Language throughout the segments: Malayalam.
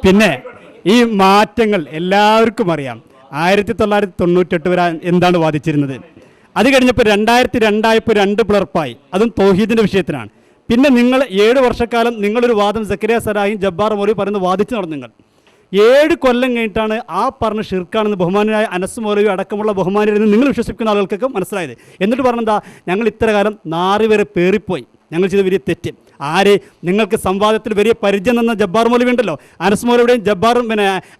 പിന്നെ ഈ മാറ്റങ്ങൾ എല്ലാവർക്കും അറിയാം. 1998 വരെ എന്താണ് വാദിച്ചിരുന്നത്? അത് കഴിഞ്ഞപ്പോൾ 2002 2 പിളർപ്പായി, അതും തൗഹീദിൻ്റെ വിഷയത്തിനാണ്. പിന്നെ നിങ്ങൾ 7 വർഷക്കാലം നിങ്ങളൊരു വാദം സക്കരിയ സലാഹിയും ജബ്ബാർ മൗലവി പറയുന്നത് വാദിച്ചു നടന്നു. നിങ്ങൾ 7 കൊല്ലം കഴിഞ്ഞിട്ടാണ് ആ പറഞ്ഞ ഷിർക്കാണെന്ന് ബഹുമാനായ അനസ് മൗലവി അടക്കമുള്ള ബഹുമാനിയെന്ന് നിങ്ങൾ വിശ്വസിക്കുന്ന ആളുകൾക്കൊക്കെ മനസ്സിലായത്. എന്നിട്ട് പറഞ്ഞെന്താ, ഞങ്ങൾ ഇത്ര കാലം 4 വരെ പേറിപ്പോയി, ഞങ്ങൾ ചെയ്ത വലിയ തെറ്റ്. ആര്? നിങ്ങൾക്ക് സംവാദത്തിൽ വലിയ പരിചയം തന്ന ജബ്ബാർ മൗലവി ഉണ്ടല്ലോ, അനസ് മൗലവിയുടെയും ജബ്ബാറും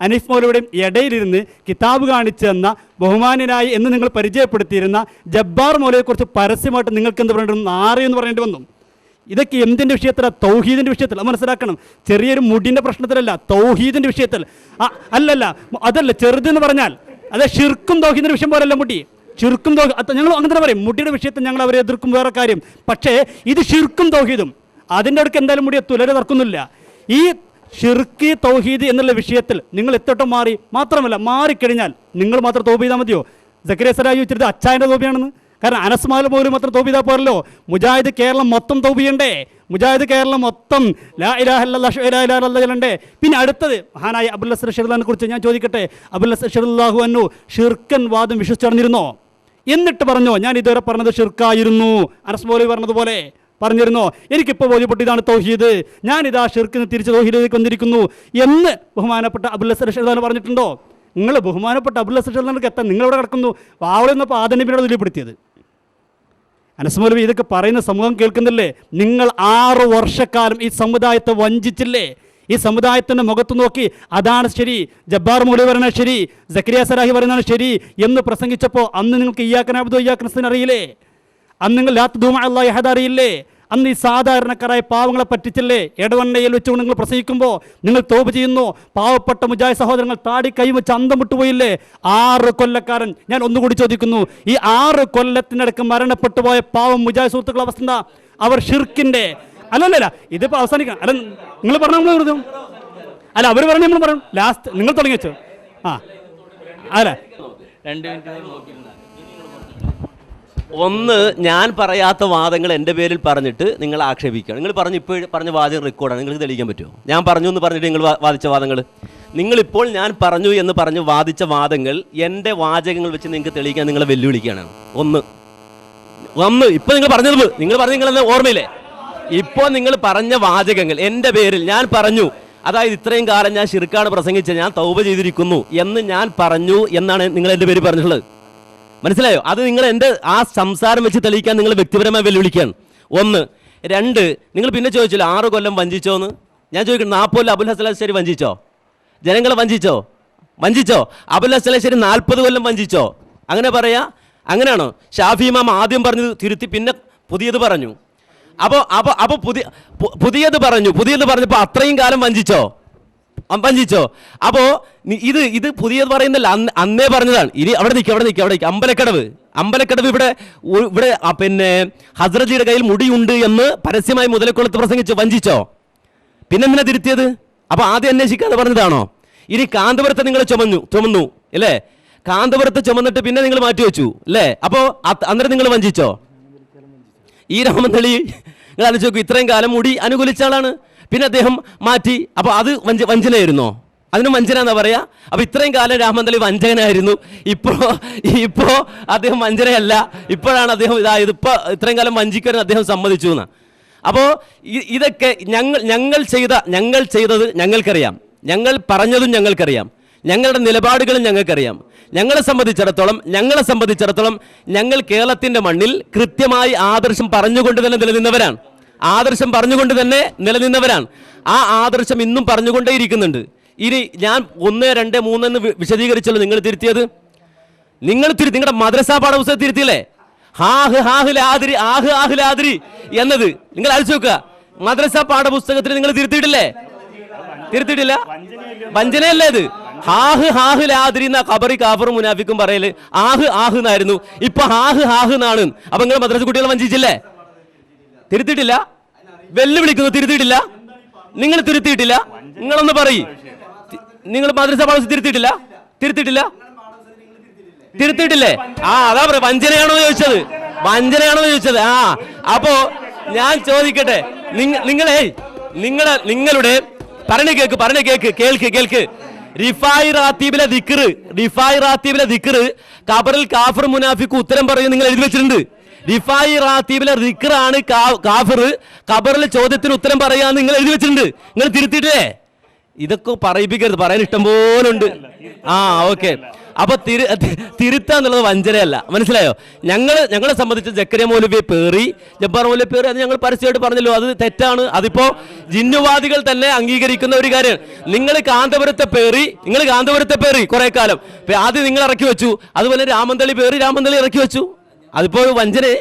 അനീഫ് മൗലവിയുടെയും ഇടയിലിരുന്ന് കിതാബ് കാണിച്ചു തന്ന ബഹുമാനായി എന്ന് നിങ്ങൾ പരിചയപ്പെടുത്തിയിരുന്ന ജബ്ബാർ മൗലവിയെക്കുറിച്ച് പരസ്യമായിട്ട് നിങ്ങൾക്ക് എന്ത് പറയേണ്ടി വന്നു? നാറി എന്ന് പറയേണ്ടി വന്നു. ഇതൊക്കെ എന്തിൻ്റെ വിഷയത്തിലാണ്? തൗഹീദിൻ്റെ വിഷയത്തിൽ. അത് മനസ്സിലാക്കണം. ചെറിയൊരു മുടിൻ്റെ പ്രശ്നത്തിലല്ല, തൗഹീദിൻ്റെ വിഷയത്തിൽ. അതല്ല ചെറുതെന്ന് പറഞ്ഞാൽ അത് ഷിർക്കും തൗഹീദിൻ്റെ വിഷയം പോലല്ല മുടി. ഷിർക്കും ഞങ്ങൾ അങ്ങനെ തന്നെ പറയും, മുടിയുടെ വിഷയത്തിൽ ഞങ്ങൾ അവരെ എതിർക്കും, വേറെ കാര്യം. പക്ഷേ ഇത് ഷിർക്കും തൗഹീദും അതിൻ്റെ അടുക്ക് എന്തായാലും മുടി തുലരെ തർക്കുന്നില്ല. ഈ ഷിർക്ക് തൗഹീദ് എന്നുള്ള വിഷയത്തിൽ നിങ്ങൾ എത്തോട്ടം മാറി. മാത്രമല്ല, മാറിക്കഴിഞ്ഞാൽ നിങ്ങൾ മാത്രം തോപ് ചെയ്താൽ മതിയോ? സക്കരിയ സലാഹി വെച്ചിട്ട് അച്ചായൻ്റെ തോപിയാണെന്ന്. കാരണം അനസ് മൗലവി മാത്രം തോപ് ചെയ്താൽ പോരല്ലോ, മുജാഹിദ് കേരളം മൊത്തം തോപ് ചെയ്യണ്ടേ? മുജാഹിദ് കേരളം മൊത്തം ലാ ഇലാഹ ഇല്ലല്ലാഹ് ലാ ഇലാഹ ഇല്ലല്ലാഹ് ചൊല്ലണ്ടേ? പിന്നെ അടുത്തത് മഹാനായ അബുൽ ഹസൻ അശ്ശറിനെ കുറിച്ച് ഞാൻ ചോദിക്കട്ടെ. അബുൽ ഹസൻ റളിയല്ലാഹു അൻഹു ഷിർക്കൻ വാദം വിശ്വസിച്ചറിഞ്ഞിരുന്നോ? എന്നിട്ട് പറഞ്ഞോ ഞാൻ ഇതുവരെ പറഞ്ഞത് ഷിർക്കായിരുന്നു, അനസ് മൗലവി പറഞ്ഞതുപോലെ പറഞ്ഞിരുന്നോ? എനിക്കിപ്പോൾ ബോധ്യപ്പെട്ടു ഇതാണ് തൗഹീദ്, ഞാനിതാ ഷിർക്കിന് തിരിച്ച് തൗഹീദിലേക്ക് വന്നിരിക്കുന്നു എന്ന് ബഹുമാനപ്പെട്ട അബുൽ ഹസൻ അശ്ശറി പറഞ്ഞിട്ടുണ്ടോ? നിങ്ങൾ ബഹുമാനപ്പെട്ട അബുൽ ഹസൻ അശ്ശറിക്ക് എത്താൻ നിങ്ങളെവിടെ കിടക്കുന്നു? വാവളെന്നപ്പോൾ ആദനബിനോട് വെളിപ്പെടുത്തിയത്. അനസ് മൗലവി ഇതൊക്കെ പറയുന്ന സമൂഹം കേൾക്കുന്നില്ലേ? നിങ്ങൾ 6 വർഷക്കാലം ഈ സമുദായത്തെ വഞ്ചിച്ചില്ലേ? ഈ സമുദായത്തിൻ്റെ മുഖത്ത് നോക്കി അതാണ് ശരി, ജബ്ബാർ മൗലവി പറയുന്നത് ശരി, സക്കരിയ സലാഹി പറയുന്നതാണ് ശരി എന്ന് പ്രസംഗിച്ചപ്പോൾ അന്ന് നിങ്ങൾക്ക് ഇയ്യാക നഅ്ബുദു ഇയ്യാക നസ്തഈൻ അറിയില്ലേ? അന്ന് നിങ്ങൾ ലാ തദൂ മഅ അല്ലാഹി അഹദ അറിയില്ലേ? അന്ന് ഈ സാധാരണക്കാരായ പാവങ്ങളെ പറ്റിച്ചില്ലേ? ഇടവണ്ണയിൽ വെച്ചുകൊണ്ട് നിങ്ങൾ പ്രസംഗിക്കുമ്പോൾ നിങ്ങൾ തോപ് ചെയ്യുന്നു. പാവപ്പെട്ട മുജാഹിദ് സഹോദരങ്ങൾ താടി കൈവച്ച് അന്തം വിട്ടുപോയില്ലേ? 6 കൊല്ലക്കാരൻ. ഞാൻ ഒന്നുകൂടി ചോദിക്കുന്നു, ഈ 6 കൊല്ലത്തിനിടക്ക് മരണപ്പെട്ടു പോയ പാവം മുജാഹിദ് സുഹൃത്തുക്കളുടെ അവസ്ഥ എന്താ? അവർ ഷിർക്കിൻ്റെ അല്ലല്ല ഇതിപ്പോൾ അവസാനിക്കണം. അല്ല നിങ്ങൾ പറഞ്ഞു, നമ്മൾ പറഞ്ഞു, അല്ല അവർ പറഞ്ഞു, നമ്മൾ പറഞ്ഞു. ലാസ്റ്റ് നിങ്ങൾ തുടങ്ങി വെച്ചോ. അല്ല 2 മിനിറ്റ്. ഒന്ന്, ഞാൻ പറയാത്ത വാദങ്ങൾ എൻ്റെ പേരിൽ പറഞ്ഞിട്ട് നിങ്ങൾ ആക്ഷേപിക്കുകയാണ്. നിങ്ങൾ ഇപ്പോൾ പറഞ്ഞ വാദം റെക്കോർഡാണ്, നിങ്ങൾക്ക് തെളിയിക്കാൻ പറ്റുമോ? ഞാൻ പറഞ്ഞു എന്ന് പറഞ്ഞിട്ട് നിങ്ങൾ വാദിച്ച വാദങ്ങൾ, നിങ്ങളിപ്പോൾ ഞാൻ പറഞ്ഞു എന്ന് പറഞ്ഞ് വാദിച്ച വാദങ്ങൾ എൻ്റെ വാചകങ്ങൾ വെച്ച് നിങ്ങൾക്ക് തെളിയിക്കാൻ നിങ്ങളെ വെല്ലുവിളിക്കുകയാണ്. ഒന്ന് ഇപ്പോൾ നിങ്ങൾ പറഞ്ഞത് നിങ്ങളെന്ന് ഓർമ്മയില്ലേ? ഇപ്പോൾ നിങ്ങൾ പറഞ്ഞ വാചകങ്ങൾ എൻ്റെ പേരിൽ ഞാൻ പറഞ്ഞു, അതായത് ഇത്രയും കാലം ഞാൻ ഷിർക്കാണ് പ്രസംഗിച്ചത്, ഞാൻ തൗബ ചെയ്തിരിക്കുന്നു എന്ന് ഞാൻ പറഞ്ഞു എന്നാണ് നിങ്ങൾ എൻ്റെ പേര് പറഞ്ഞിട്ടുള്ളത്. മനസ്സിലായോ? അത് നിങ്ങൾ എൻ്റെ ആ സംസാരം വെച്ച് തെളിയിക്കാൻ നിങ്ങൾ വ്യക്തിപരമായി വെല്ലുവിളിക്കുകയാണ്. 1. 2, നിങ്ങൾ പിന്നെ ചോദിച്ചില്ല 6 കൊല്ലം വഞ്ചിച്ചോന്ന്. ഞാൻ ചോദിക്കുന്നു, 40 കൊല്ലം അബുൽ ഹസൻ അശ്ശരി വഞ്ചിച്ചോ? ജനങ്ങളെ വഞ്ചിച്ചോ? അബുൽ ഹസൻ അശ്ശരി 40 കൊല്ലം വഞ്ചിച്ചോ? അങ്ങനെ പറയാ? അങ്ങനെയാണോ? ഷാഫി ഇമാം ആദ്യം പറഞ്ഞത് തിരുത്തി പിന്നെ പുതിയത് പറഞ്ഞു. അപ്പോൾ പുതിയത് പറഞ്ഞപ്പോൾ അത്രയും കാലം വഞ്ചിച്ചോ? അപ്പോൾ ഇത് പുതിയത് പറയുന്നില്ല, അന്നേ പറഞ്ഞതാണ്. ഇനി അവിടെ നിൽക്കുക. അമ്പലക്കടവ് ഇവിടെ പിന്നെ ഹസ്രജിയുടെ കയ്യിൽ മുടിയുണ്ട് എന്ന് പരസ്യമായി മുതലക്കുളത്ത് പ്രസംഗിച്ചോ? വഞ്ചിച്ചോ? പിന്നെന്തിനാ തിരുത്തിയത്? അപ്പോൾ ആദ്യം അന്വേഷിക്കാതെ പറഞ്ഞതാണോ? ഇനി കാന്തപുരത്തെ നിങ്ങൾ ചുമന്നു അല്ലേ? കാന്തപുരത്ത് ചുമന്നിട്ട് പിന്നെ നിങ്ങൾ മാറ്റി വെച്ചു അല്ലേ? അപ്പോൾ അന്നേരം നിങ്ങൾ വഞ്ചിച്ചോ? ഈ രാമന്തളി നിങ്ങൾ ആലോചിച്ച് നോക്കൂ, ഇത്രയും കാലം മുടി അനുകൂലിച്ച ആളാണ്, പിന്നെ അദ്ദേഹം മാറ്റി. അപ്പോൾ അത് വഞ്ചനയായിരുന്നോ? അതിനും വഞ്ചന എന്നാ പറയാ? അപ്പോൾ ഇത്രയും കാലം രാമന്തളി വഞ്ചകനായിരുന്നു, ഇപ്പോൾ അദ്ദേഹം വഞ്ചനയല്ല, ഇപ്പോഴാണ് അദ്ദേഹം ഇപ്പോൾ ഇത്രയും കാലം വഞ്ചിക്കാൻ അദ്ദേഹം സമ്മതിച്ചു എന്നാ. അപ്പോൾ ഇതൊക്കെ ഞങ്ങൾ ചെയ്തത് ഞങ്ങൾക്കറിയാം, ഞങ്ങൾ പറഞ്ഞതും ഞങ്ങൾക്കറിയാം, ഞങ്ങളുടെ നിലപാടുകളും ഞങ്ങൾക്കറിയാം. ഞങ്ങളെ സംബന്ധിച്ചിടത്തോളം ഞങ്ങൾ കേരളത്തിൻ്റെ മണ്ണിൽ കൃത്യമായി ആദർശം പറഞ്ഞുകൊണ്ട് തന്നെ നിലനിന്നവരാണ്. ആ ആദർശം ഇന്നും പറഞ്ഞുകൊണ്ടേയിരിക്കുന്നുണ്ട്. ഇനി ഞാൻ 1, 2, 3 എന്ന് വിശദീകരിച്ചല്ലോ. നിങ്ങൾ തിരുത്തിയത് നിങ്ങളുടെ മദ്രസ പാഠപുസ്തകം തിരുത്തിയില്ലേ? ഹാഹ് ലാദ്രി എന്നത് നിങ്ങൾ ആലോചിച്ച് നോക്കുക. മദ്രസ പാഠപുസ്തകത്തിൽ നിങ്ങൾ തിരുത്തിയിട്ടില്ല? വഞ്ചനയല്ലേ ഇത്? ഹാഹ് ലാദ്രി എന്ന ഖബറി കാഫറും മുനാഫിക്കും പറയല് ആഹ് എന്നായിരുന്നു, ഇപ്പൊ ഹാഹ് എന്നാണ്. അപ്പൊ നിങ്ങൾ മദ്രസ കുട്ടികളെ വഞ്ചിച്ചില്ലേ? തിരുത്തിയിട്ടില്ല? വെല്ലുവിളിക്കുന്നു, തിരുത്തിയിട്ടില്ല? നിങ്ങൾ തിരുത്തിയിട്ടില്ല? നിങ്ങളൊന്ന് പറയ്, നിങ്ങൾ മദ്രസ പാഠപുസ്തകം തിരുത്തിയിട്ടില്ലേ? അതാ പറയാ, വഞ്ചനയാണോ ചോദിച്ചത്? അപ്പോ ഞാൻ ചോദിക്കട്ടെ, നിങ്ങളുടെ പറഞ്ഞ കേൾക്ക് റിഫായി റാത്തീബിലെ ദിക്റ് ഖബറിൽ കാഫിർ മുനാഫിക്ക് ഉത്തരം പറയും നിങ്ങൾ എഴുതി വെച്ചിട്ടുണ്ട്. റിഫായി റാത്തീബിലെ ദിക്റാണ് കാഫിർ ഖബറിൽ ചോദ്യത്തിന് ഉത്തരം പറയാന്ന് നിങ്ങൾ എഴുതി വെച്ചിട്ടുണ്ട്. നിങ്ങൾ തിരുത്തിയിട്ടേ ഇതൊക്കെ പറയിപ്പിക്കരുത്, പറയാൻ ഇഷ്ടം പോലുണ്ട്. ഓക്കെ. അപ്പൊ തിരുത്താന്നുള്ളത് വഞ്ചനയല്ല, മനസ്സിലായോ? ഞങ്ങളെ സംബന്ധിച്ച് ജക്കരിയ മൗലവിയെ പേറി, ജബ്ബാർ മൗലവിയെ പേറി, അത് ഞങ്ങൾ പരസ്യമായിട്ട് പറഞ്ഞല്ലോ, അത് തെറ്റാണ്. അതിപ്പോ ജിന്നുവാദികൾ തന്നെ അംഗീകരിക്കുന്ന ഒരു കാര്യമാണ്. നിങ്ങൾ കാന്തപുരത്തെ പേറി കുറെ കാലം ആദ്യം നിങ്ങൾ ഇറക്കി വെച്ചു, അതുപോലെ രാമന്തളി ഇറക്കി വെച്ചു. അതിപ്പോ വഞ്ചനയെ